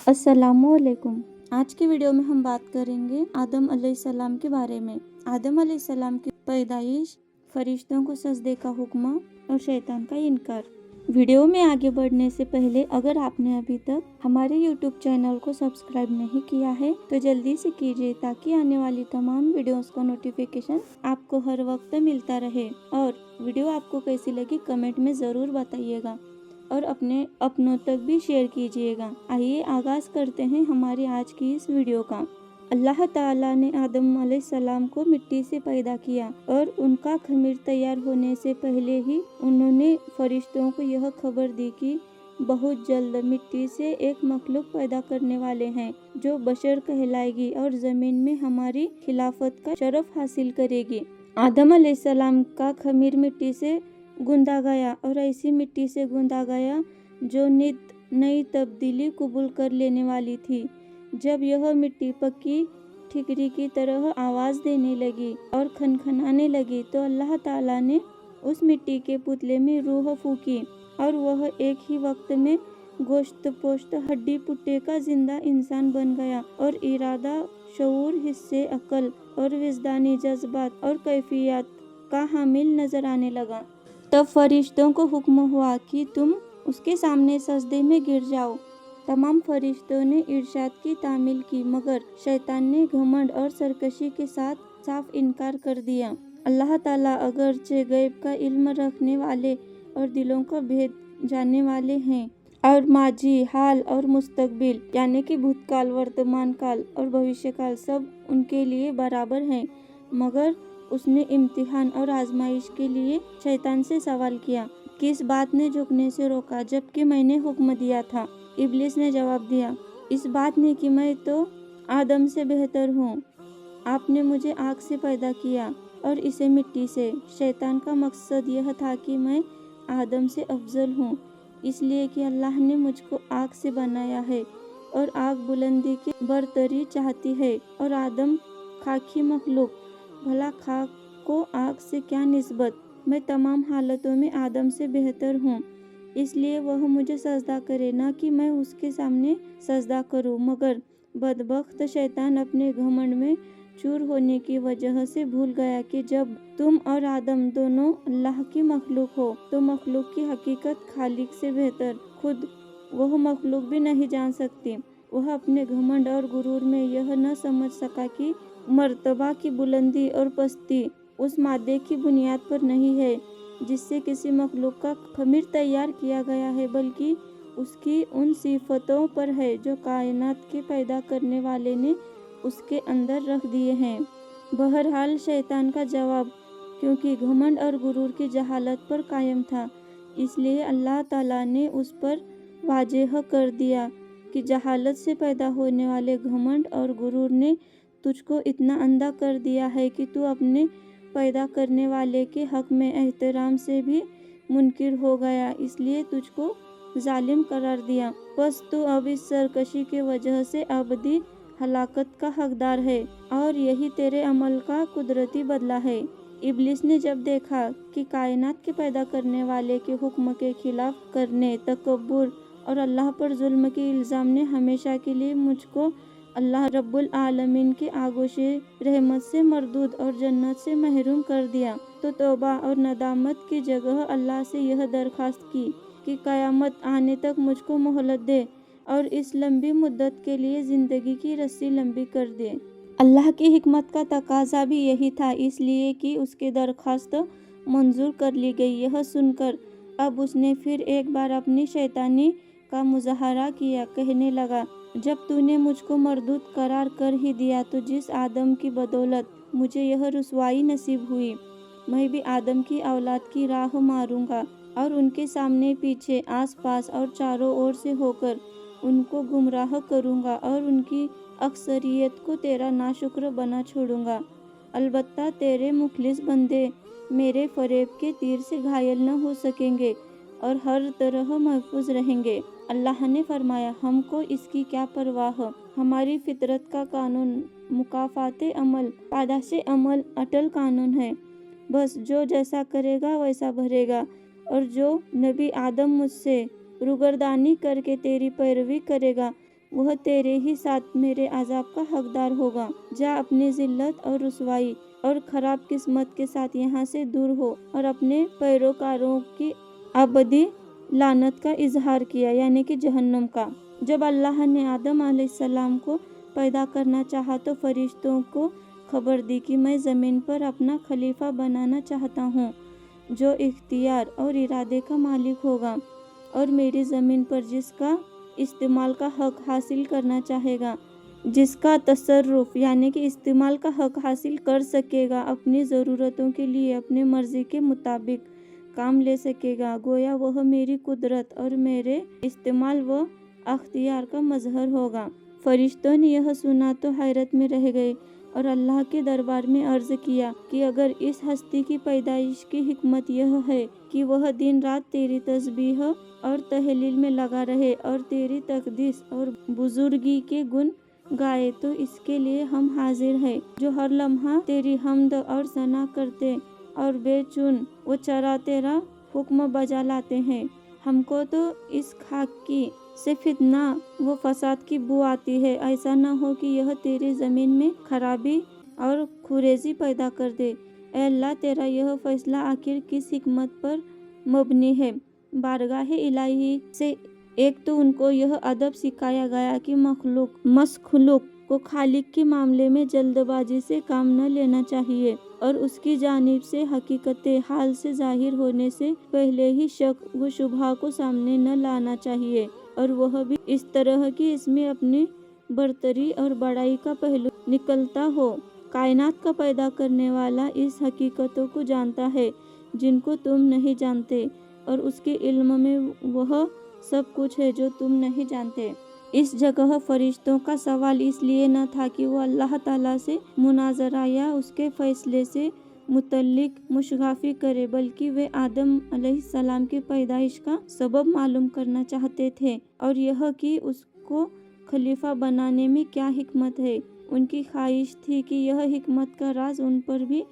अस्सलामुअलैकुम। आज की वीडियो में हम बात करेंगे आदम अलैहिस्सलाम के बारे में। आदम अलैहिस्सलाम की पैदाइश, फरिश्तों को सजदे का हुक्म और शैतान का इनकार। वीडियो में आगे बढ़ने से पहले अगर आपने अभी तक हमारे YouTube चैनल को सब्सक्राइब नहीं किया है तो जल्दी से कीजिए ताकि आने वाली तमाम वीडियोस का नोटिफिकेशन आपको हर वक्त मिलता रहे। और वीडियो आपको कैसी लगी कमेंट में ज़रूर बताइएगा और अपने अपनों तक भी शेयर कीजिएगा। आइए आगाज करते हैं हमारी आज की इस वीडियो का। अल्लाह ताला ने आदम अलैहिस्सलाम को मिट्टी से पैदा किया और उनका खमीर तैयार होने से पहले ही उन्होंने फरिश्तों को यह खबर दी कि बहुत जल्द मिट्टी से एक मखलूक पैदा करने वाले हैं जो बशर कहलाएगी और ज़मीन में हमारी खिलाफत का शरफ हासिल करेगी। आदम अलैहिस्सलाम का खमीर मिट्टी से गूंदा गया और ऐसी मिट्टी से गूंदा गया जो नित नई तब्दीली कबूल कर लेने वाली थी। जब यह मिट्टी पक्की ठिकरी की तरह आवाज़ देने लगी और खनखनाने लगी तो अल्लाह ताला ने उस मिट्टी के पुतले में रूह फूकी और वह एक ही वक्त में गोश्त पोश्त हड्डी पुट्टे का जिंदा इंसान बन गया और इरादा, शऊर, हिस्से, अकल और विजदानी जज्बात और कैफियत का हामिल नजर आने लगा। तब फरिश्तों को हुक्म हुआ कि तुम उसके सामने सजदे में गिर जाओ। तमाम फरिश्तों ने इरशाद की तामील की मगर शैतान ने घमंड और सरकशी के साथ साफ इनकार कर दिया। अल्लाह ताला अगरचे गैब का इल्म रखने वाले और दिलों का भेद जानने वाले हैं और माजी, हाल और मुस्तकबिल यानी कि भूतकाल, वर्तमान काल और भविष्य काल सब उनके लिए बराबर हैं, मगर उसने इम्तिहान और आजमाइश के लिए शैतान से सवाल किया, किस बात ने झुकने से रोका जबकि मैंने हुक्म दिया था। इब्लिस ने जवाब दिया, इस बात ने कि मैं तो आदम से बेहतर हूँ। आपने मुझे आग से पैदा किया और इसे मिट्टी से। शैतान का मकसद यह था कि मैं आदम से अफजल हूँ इसलिए कि अल्लाह ने मुझको आग से बनाया है और आग बुलंदी की बरतरी चाहती है और आदम खाकी मखलूक, भला खाक को आग से क्या निस्बत। मैं तमाम हालतों में आदम से बेहतर हूँ इसलिए वह मुझे सजदा करे ना कि मैं उसके सामने सजदा करूँ। मगर बदबख्त शैतान अपने घमंड में चूर होने की वजह से भूल गया कि जब तुम और आदम दोनों अल्लाह की मखलूक हो तो मखलूक की हकीकत खालिक से बेहतर खुद वह मखलूक भी नहीं जान सकती। वह अपने घमंड और गुरूर में यह न समझ सका कि मर्तबा की बुलंदी और पस्ती उस मादे की बुनियाद पर नहीं है जिससे किसी मखलूक का खमीर तैयार किया गया है, बल्कि उसकी उन सिफतों पर है जो कायनात के पैदा करने वाले ने उसके अंदर रख दिए हैं। बहरहाल शैतान का जवाब क्योंकि घमंड और गुरूर की जहालत पर कायम था इसलिए अल्लाह ताला ने उस पर वाज़ेह कर दिया कि जहालत से पैदा होने वाले घमंड और गुरूर ने तुझको इतना अंधा कर दिया है कि तू अपने पैदा करने वाले के हक में एहतराम से भी मुनकिर हो गया, इसलिए तुझको जालिम करार दिया। बस तू अब इस सरकशी के वजह से अबदी हलाकत का हकदार है और यही तेरे अमल का कुदरती बदला है। इब्लिस ने जब देखा कि कायनात के पैदा करने वाले के हुक्म के खिलाफ करने, तकब्बुर और अल्लाह पर जुल्म के इल्ज़ाम ने हमेशा के लिए मुझको अल्लाह रब्बुल आलमीन के आगोशे रहमत से मरदूद और जन्नत से महरूम कर दिया तो तौबा और नदामत की जगह अल्लाह से यह दरख्वास्त की कि क़यामत आने तक मुझको मोहलत दे और इस लंबी मुद्दत के लिए ज़िंदगी की रस्सी लंबी कर दे। अल्लाह की हिकमत का तकाजा भी यही था इसलिए कि उसकी दरख्वास्त मंजूर कर ली गई। यह सुनकर अब उसने फिर एक बार अपनी शैतानी का मुजाहरा किया, कहने लगा, जब तूने मुझको मरदूद करार कर ही दिया तो जिस आदम की बदौलत मुझे यह रुसवाई नसीब हुई, मैं भी आदम की औलाद की राह मारूंगा और उनके सामने पीछे, आस पास और चारों ओर से होकर उनको गुमराह करूंगा और उनकी अक्सरियत को तेरा नाशुक्र बना छोड़ूंगा। अलबत्ता तेरे मुखलिस बंदे मेरे फरेब के तीर से घायल न हो सकेंगे और हर तरह महफूज रहेंगे। अल्लाह ने फरमाया, हमको इसकी क्या परवाह, हमारी फितरत का कानून मुकाफाते अमल, पादाशे अमल अटल कानून है। बस जो जैसा करेगा वैसा भरेगा और जो नबी आदम मुझसे रुगरदानी करके तेरी पैरवी करेगा वह तेरे ही साथ मेरे अजाब का हकदार होगा। जा अपनी जिल्लत और रुसवाई और खराब किस्मत के साथ यहाँ से दूर हो। और अपने पैरोकारों की अबदी लानत का इजहार किया, यानी कि जहन्नम का। जब अल्लाह ने आदम अलैहिस्सलाम को पैदा करना चाहा तो फरिश्तों को खबर दी कि मैं ज़मीन पर अपना खलीफा बनाना चाहता हूँ, जो इख्तियार और इरादे का मालिक होगा और मेरी ज़मीन पर जिसका इस्तेमाल का हक हासिल करना चाहेगा, जिसका तसर्रुफ यानी कि इस्तेमाल का हक हासिल कर सकेगा, अपनी ज़रूरतों के लिए अपनी मर्ज़ी के मुताबिक काम ले सकेगा, गोया वह मेरी कुदरत और मेरे इस्तेमाल व अख्तियार का मजहर होगा। फरिश्तों ने यह सुना तो हैरत में रह गए और अल्लाह के दरबार में अर्ज किया कि अगर इस हस्ती की पैदाइश की हिकमत यह है कि वह दिन रात तेरी तस्बीह और तहलील में लगा रहे और तेरी तकदीस और बुजुर्गी के गुण गाए, तो इसके लिए हम हाजिर हैं, जो हर लम्हा तेरी हमद और सना करते और बेचुन व चरा तेरा हुक्म बजा लाते हैं। हमको तो इस खाकी से फितना व फसाद की बू आती है, ऐसा न हो कि यह तेरी ज़मीन में खराबी और खुरेजी पैदा कर दे। ऐ अल्लाह, तेरा यह फैसला आखिर किस हिकमत पर मबनी है? बारगाह इलाही से एक तो उनको यह अदब सिखाया गया कि मखलूक को खालिक के मामले में जल्दबाजी से काम न लेना चाहिए और उसकी जानिब से हकीकत हाल से जाहिर होने से पहले ही शक व शुबहा को सामने न लाना चाहिए, और वह भी इस तरह कि इसमें अपनी बरतरी और बड़ाई का पहलू निकलता हो। कायनात का पैदा करने वाला इस हकीकतों को जानता है जिनको तुम नहीं जानते, और उसके इल्म में वह सब कुछ है जो तुम नहीं जानते। इस जगह फरिश्तों का सवाल इसलिए न था कि वो अल्लाह ताला से मुनाजरा या उसके फैसले से मुतल्लिक मुशगाफी करे, बल्कि वे आदम अलैहिस्सलाम की पैदाइश का सबब मालूम करना चाहते थे और यह कि उसको खलीफा बनाने में क्या हिकमत है। उनकी ख्वाहिश थी कि यह हिकमत का राज उन पर भी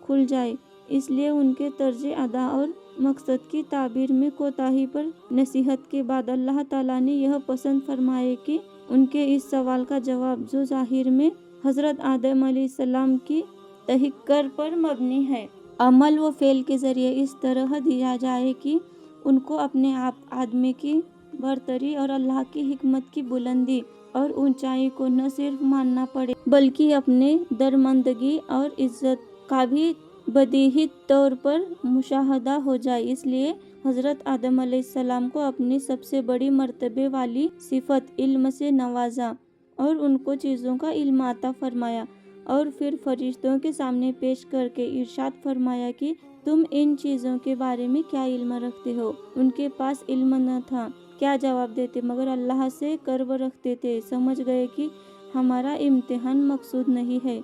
खुल जाए, इसलिए उनके तर्ज अदा और मकसद की ताबीर में कोताही पर नसीहत के बाद अल्लाह ताला ने यह पसंद फरमाए कि उनके इस सवाल का जवाब, जो जाहिर में हज़रत आदम अलैहिस्सलाम की तहक्कुर पर मबनी है, अमल व फेल के ज़रिए इस तरह दिया जाए कि उनको अपने आप आदमी की बरतरी और अल्लाह की हिकमत की बुलंदी और ऊंचाई को न सिर्फ मानना पड़े, बल्कि अपने दरमंदगी और इज्जत का भी बदीही तौर पर मुशाहदा हो जाए। इसलिए हज़रत आदम अलैहिस्सलाम को अपनी सबसे बड़ी मर्तबे वाली सिफत इल्म से नवाजा और उनको चीज़ों का इल्म अता फरमाया, और फिर फरिश्तों के सामने पेश करके इरशाद फरमाया कि तुम इन चीज़ों के बारे में क्या इल्म रखते हो। उनके पास इल्म न था, क्या जवाब देते, मगर अल्लाह से कर्ब रखते थे। समझ गए कि हमारा इम्तिहान मकसूद नहीं है,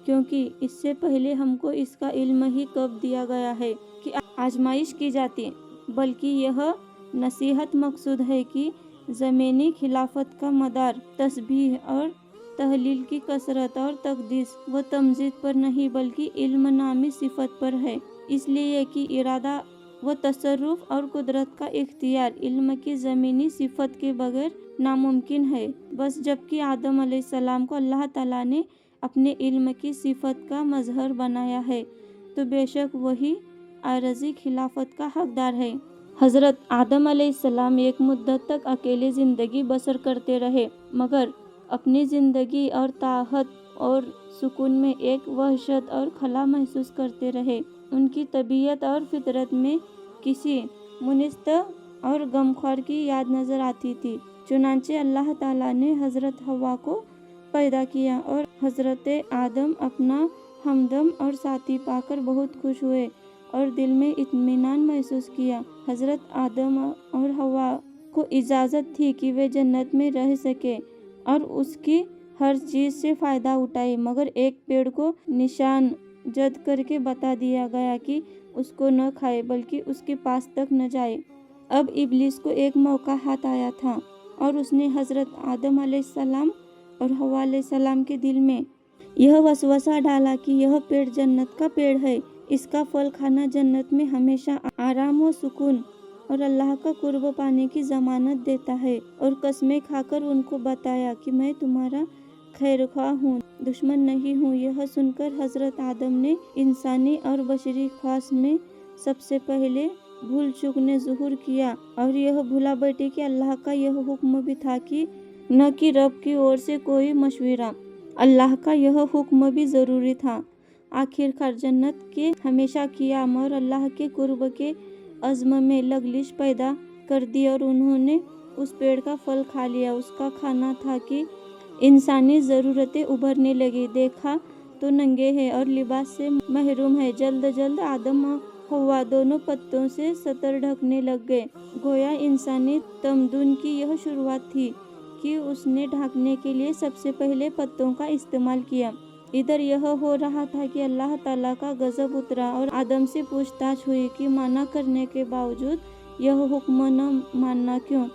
क्योंकि इससे पहले हमको इसका इल्म ही कब दिया गया है कि आजमाइश की जाती, बल्कि यह नसीहत मकसूद है कि ज़मीनी खिलाफत का मदार तस्बीह और तहलील की कसरत और तकदीस व तमजीद पर नहीं, बल्कि इल्म नामी सिफत पर है। इसलिए कि इरादा व तसर्रुफ और कुदरत का इख्तियार इल्म की ज़मीनी सिफत के बगैर नामुमकिन है। बस जबकि आदम अलैहिस्सलाम को अल्लाह ताला ने अपने इल्म की सिफत का मजहर बनाया है, तो बेशक वही आरज़ी खिलाफत का हकदार है। हज़रत आदम अलैहिस्सलाम एक मुद्दत तक अकेले ज़िंदगी बसर करते रहे, मगर अपनी ज़िंदगी और ताहत और सुकून में एक वहशत और खला महसूस करते रहे। उनकी तबीयत और फितरत में किसी मुनिस्त और गमख्वार की याद नज़र आती थी। चुनांचे अल्लाह ताला ने हज़रत हवा को पैदा किया और हज़रत आदम अपना हमदम और साथी पाकर बहुत खुश हुए और दिल में इत्मीनान महसूस किया। हज़रत आदम और हवा को इजाज़त थी कि वे जन्नत में रह सके और उसकी हर चीज़ से फ़ायदा उठाए, मगर एक पेड़ को निशान जद करके बता दिया गया कि उसको न खाए, बल्कि उसके पास तक न जाए। अब इब्लिस को एक मौका हाथ आया था और उसने हज़रत आदम अलैहिस्सलाम और हवा अलैहिस्सलाम के दिल में यह वसवसा डाला कि यह पेड़ जन्नत का पेड़ है, इसका फल खाना जन्नत में हमेशा आराम व सुकून और अल्लाह का कुर्ब पाने की जमानत देता है, और कस्में खाकर उनको बताया कि मैं तुम्हारा खैरख्वाह हूँ, दुश्मन नहीं हूँ। यह सुनकर हजरत आदम ने इंसानी और बशरी ख्वास में सबसे पहले भूल चूक ने ज़ुहूर किया, और यह भूला बैठे कि अल्लाह का यह हुक्म भी था कि न कि रब की ओर से कोई मशवरा, अल्लाह का यह हुक्म भी ज़रूरी था। आखिरकार जन्नत के हमेशा क़ियाम और अल्लाह के कुर्ब के अज़्म में लगलिश पैदा कर दी, और उन्होंने उस पेड़ का फल खा लिया। उसका खाना था कि इंसानी ज़रूरतें उभरने लगी। देखा तो नंगे हैं और लिबास से महरूम है। जल्द जल्द आदम और हव्वा दोनों पत्तों से सतर ढकने लग गए। गोया इंसानी तमद्दुन की यह शुरुआत थी कि उसने ढकने के लिए सबसे पहले पत्तों का इस्तेमाल किया। इधर यह हो रहा था कि अल्लाह ताला का गजब उतरा और आदम से पूछताछ हुई कि मना करने के बावजूद यह हुक्म न मानना क्यों।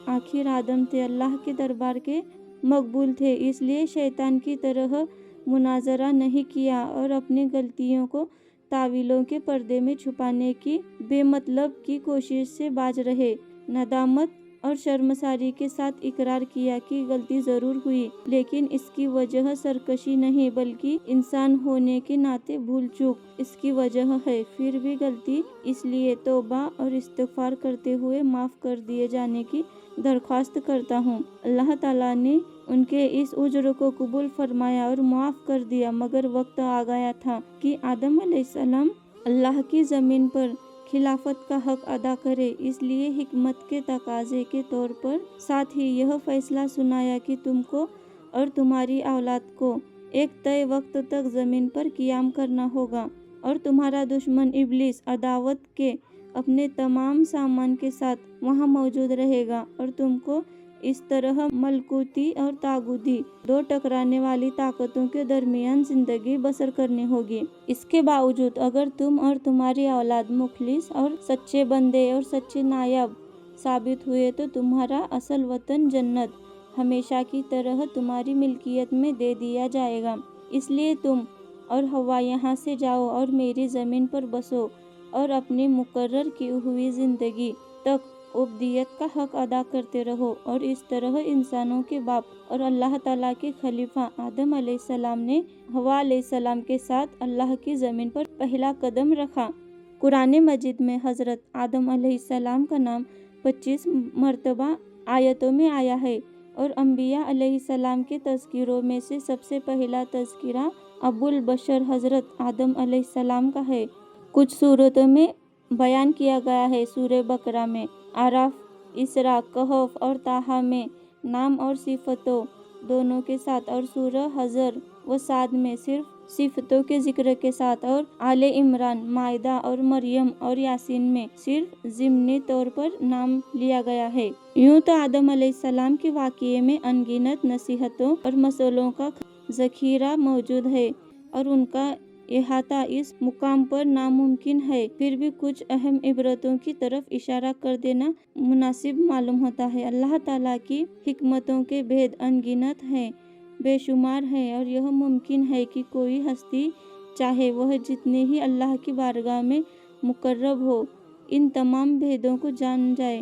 आखिर आदम थे, अल्लाह के दरबार के मकबूल थे, इसलिए शैतान की तरह मुनाजरा नहीं किया और अपनी गलतियों को तावीलों के पर्दे में छुपाने की बेमतलब की कोशिश से बाज रहे। नदामत और शर्मसारी के साथ इकरार किया कि गलती ज़रूर हुई, लेकिन इसकी वजह सरकशी नहीं बल्कि इंसान होने के नाते भूल चूक इसकी वजह है। फिर भी गलती इसलिए तौबा और इस्तिग़फ़ार करते हुए माफ़ कर दिए जाने की दरख्वास्त करता हूँ। अल्लाह ताला ने उनके इस उज्र को कबूल फरमाया और मुआफ़ कर दिया, मगर वक्त आ गया था कि आदम अलैहिस्सलाम अल्लाह की ज़मीन पर खिलाफत का हक अदा करे। इसलिए हिकमत के तकाजे के तौर पर साथ ही यह फैसला सुनाया कि तुमको और तुम्हारी औलाद को एक तय वक्त तक ज़मीन पर क़ियाम करना होगा, और तुम्हारा दुश्मन इब्लीस अदावत के अपने तमाम सामान के साथ वहाँ मौजूद रहेगा, और तुमको इस तरह मलकूती और तागूती दो टकराने वाली ताकतों के दरमियान जिंदगी बसर करनी होगी। इसके बावजूद अगर तुम और तुम्हारी औलाद मुखलिस और सच्चे बंदे और सच्चे नायाब साबित हुए तो तुम्हारा असल वतन जन्नत हमेशा की तरह तुम्हारी मिल्कियत में दे दिया जाएगा। इसलिए तुम और हवा यहाँ से जाओ और मेरी ज़मीन पर बसो और अपनी मुकर्रर की हुई ज़िंदगी तक उबदियत का हक अदा करते रहो। और इस तरह इंसानों के बाप और अल्लाह ताला के खलीफा आदम अलैहिस्सलाम ने हवा अलैहिस्सलाम के साथ अल्लाह की ज़मीन पर पहला कदम रखा। कुरान मजीद में हज़रत आदम अलैहिस्सलाम का नाम 25 मरतबा आयतों में आया है, और अंबिया अलैहिस्सलाम के तज़किरों में से सबसे पहला तज़किरा अबुल बशर हज़रत आदम अलैहिस्सलाम का है। कुछ सूरतों में बयान किया गया है। सूरह बकरा में, आराफ, इसरा, कहफ और ताहा में नाम और सिफतों दोनों के साथ, और सूरह हजर व साद में सिर्फ सिफतों के जिक्र के साथ, और आले इमरान, मायदा और मरियम और यासीन में सिर्फ ज़िम्नी तौर पर नाम लिया गया है। यूँ तो आदम अलैहिस्सलाम के वाक़ये में अनगिनत नसीहतों और मसलों का ज़ख़ीरा मौजूद है, और उनका इहाता इस मुकाम पर नामुमकिन है। फिर भी कुछ अहम इबरतों की तरफ इशारा कर देना मुनासिब मालूम होता है। अल्लाह ताला की हिकमतों के भेद अनगिनत हैं, बेशुमार हैं, और यह मुमकिन है कि कोई हस्ती चाहे वह जितने ही अल्लाह की बारगाह में मुकर्रब हो, इन तमाम भेदों को जान जाए।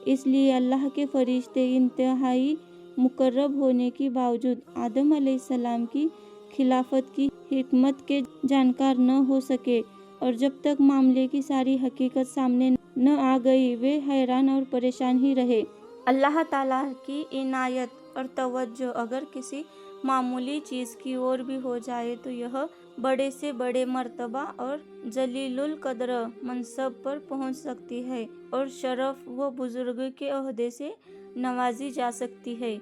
इसलिए अल्लाह के फरिश्ते इंतहाई मुकर्रब होने के बावजूद आदम अलैहिस्सलाम की खिलाफत की हिकमत के जानकार न हो सके, और जब तक मामले की सारी हकीकत सामने न आ गई वे हैरान और परेशान ही रहे। अल्लाह ताला की इनायत और तवज्जो अगर किसी मामूली चीज़ की ओर भी हो जाए तो यह बड़े से बड़े मर्तबा और जलीलुल कद्र मनसब पर पहुंच सकती है, और शरफ व बुजुर्ग के ओहदे से नवाजी जा सकती है।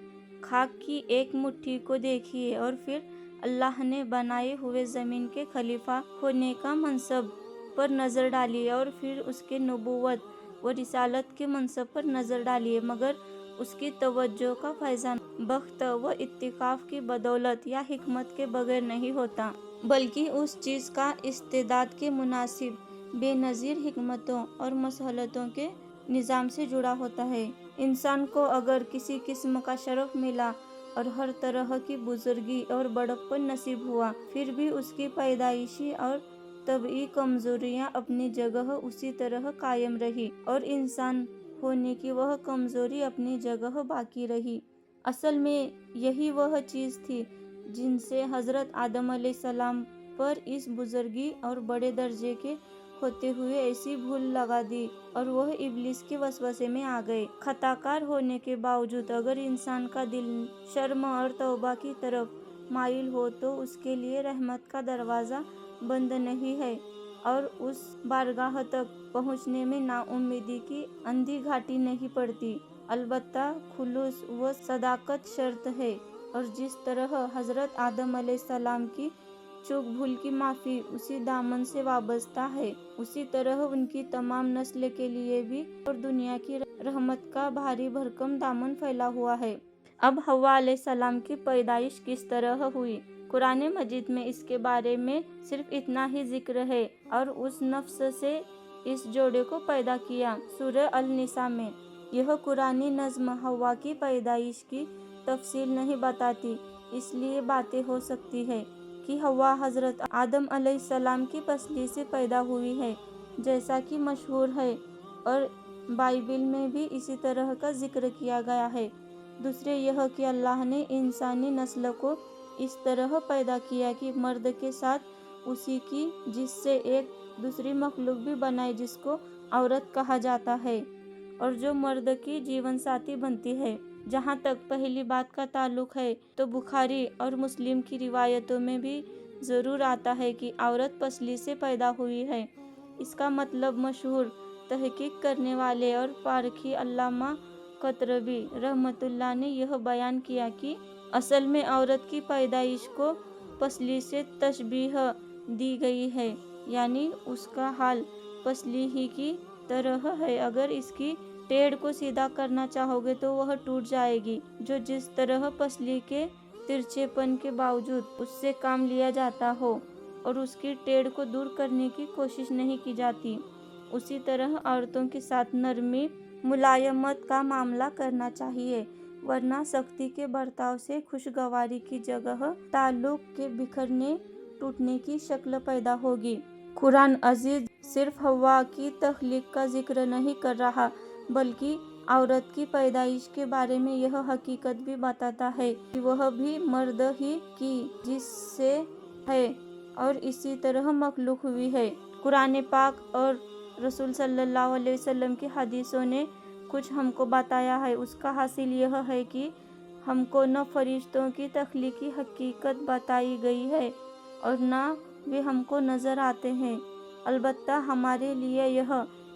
खाक की एक मुट्ठी को देखिए और फिर अल्लाह ने बनाए हुए ज़मीन के खलीफा होने का मनसब पर नज़र डालिए, और फिर उसके नबूवत व रिसालत के मनसब पर नज़र डालिए, मगर उसकी तवज्जो का फैज़ान बख्त व इत्तिकाफ़ की बदौलत या हिकमत के बगैर नहीं होता, बल्कि उस चीज़ का इस्तेदाद के मुनासिब बेनज़ीर हिकमतों और मसलहतों के निज़ाम से जुड़ा होता है। इंसान को अगर किसी किस्म का शरफ मिला और हर तरह की बुजुर्गी और बड़प्पन नसीब हुआ, फिर भी उसकी पैदाइशी और तबई कमजोरियां अपनी जगह उसी तरह कायम रही और इंसान होने की वह कमजोरी अपनी जगह बाकी रही। असल में यही वह चीज़ थी जिनसे हज़रत आदम अलैहिस्सलाम पर इस बुजुर्गी और बड़े दर्जे के होते हुए ऐसी भूल लगा दी और वह इब्लिस के वसवसे में आ गए। खताकार होने के बावजूद अगर इंसान का दिल शर्म और तौबा की तरफ माइल हो तो उसके लिए रहमत का दरवाज़ा बंद नहीं है और उस बारगाह तक पहुँचने में नाउम्मीदी की अंधी घाटी नहीं पड़ती। अलबत्ता खुलूस व सदाकत शर्त है और जिस तरह हज़रत आदम अलैहिस्सलाम की चूक भूल की माफ़ी उसी दामन से वाबस्ता है, उसी तरह उनकी तमाम नस्ल के लिए भी और दुनिया की रहमत का भारी भरकम दामन फैला हुआ है। अब हव्वा अलैहिस्सलाम की पैदाइश किस तरह हुई? कुरान मजीद में इसके बारे में सिर्फ इतना ही जिक्र है और उस नफ्स से इस जोड़े को पैदा किया। सूरह अल-निसा में यह कुरानी नज़्म हव्वा की पैदाइश की तफसील नहीं बताती, इसलिए बातें हो सकती है कि हव्वा हज़रत आदम अलैहिस्सलाम की पसली से पैदा हुई है, जैसा कि मशहूर है और बाइबिल में भी इसी तरह का जिक्र किया गया है। दूसरे यह कि अल्लाह ने इंसानी नस्ल को इस तरह पैदा किया कि मर्द के साथ उसी की जिससे एक दूसरी मखलूक भी बनाई जिसको औरत कहा जाता है और जो मर्द की जीवन साथी बनती है। जहाँ तक पहली बात का ताल्लुक है तो बुखारी और मुस्लिम की रिवायतों में भी ज़रूर आता है कि औरत पसली से पैदा हुई है। इसका मतलब मशहूर तहकीक करने वाले और पारखी अल्लामा कतरबी रहमतुल्लाह ने यह बयान किया कि असल में औरत की पैदाइश को पसली से तशबीह दी गई है, यानी उसका हाल पसली ही की तरह है। अगर इसकी टेढ़ को सीधा करना चाहोगे तो वह टूट जाएगी। जो जिस तरह पसली के तिरछेपन के बावजूद उससे काम लिया जाता हो और उसकी टेढ़ को दूर करने की कोशिश नहीं की जाती, उसी तरह औरतों के साथ नरमी मुलायमत का मामला करना चाहिए, वरना सख्ती के बर्ताव से खुशगवारी की जगह ताल्लुक के बिखरने टूटने की शक्ल पैदा होगी। कुरान अजीज सिर्फ हव्वा की तख्लीक का जिक्र नहीं कर रहा बल्कि औरत की पैदाइश के बारे में यह हकीकत भी बताता है कि वह भी मर्द ही की जिससे है और इसी तरह मखलूक हुई है। कुरान पाक और रसूल सल्लल्लाहु अलैहि वसल्लम की हदीसों ने कुछ हमको बताया है, उसका हासिल यह है कि हमको न फरिश्तों की तख्लीक की हकीकत बताई गई है और न वे हमको नज़र आते हैं। अलबत्ता हमारे लिए यह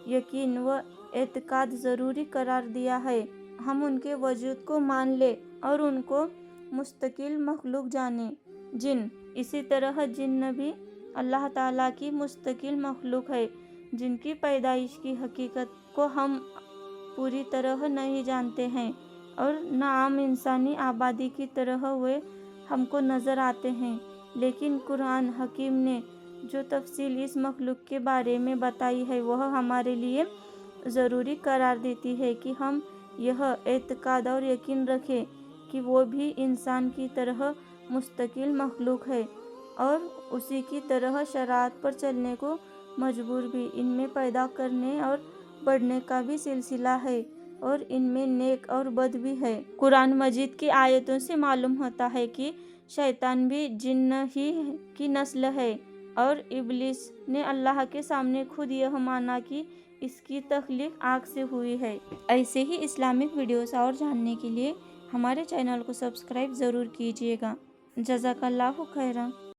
यकीन व एतकाद ज़रूरी करार दिया है हम उनके वजूद को मान ले और उनको मुस्तकिल मखलूक जाने। जिन इसी तरह जिन्न भी अल्लाह ताला की मुस्तकिल मखलूक है जिनकी पैदाइश की हकीकत को हम पूरी तरह नहीं जानते हैं और न आम इंसानी आबादी की तरह वे हमको नज़र आते हैं, लेकिन कुरान हकीम ने जो तफसील इस मखलूक के बारे में बताई है वह हमारे लिए ज़रूरी करार देती है कि हम यह एतकाद और यकीन रखें कि वो भी इंसान की तरह मुस्तकिल मखलूक है और उसी की तरह शराअत पर चलने को मजबूर भी। इनमें पैदा करने और बढ़ने का भी सिलसिला है और इनमें नेक और बद भी है। कुरान मजीद की आयतों से मालूम होता है कि शैतान भी जिन्न ही की नस्ल है और इब्लिस ने अल्लाह के सामने खुद यह माना कि इसकी तख्लीक आग से हुई है। ऐसे ही इस्लामिक वीडियोस और जानने के लिए हमारे चैनल को सब्सक्राइब ज़रूर कीजिएगा। जज़ाकल्लाहु खैरा।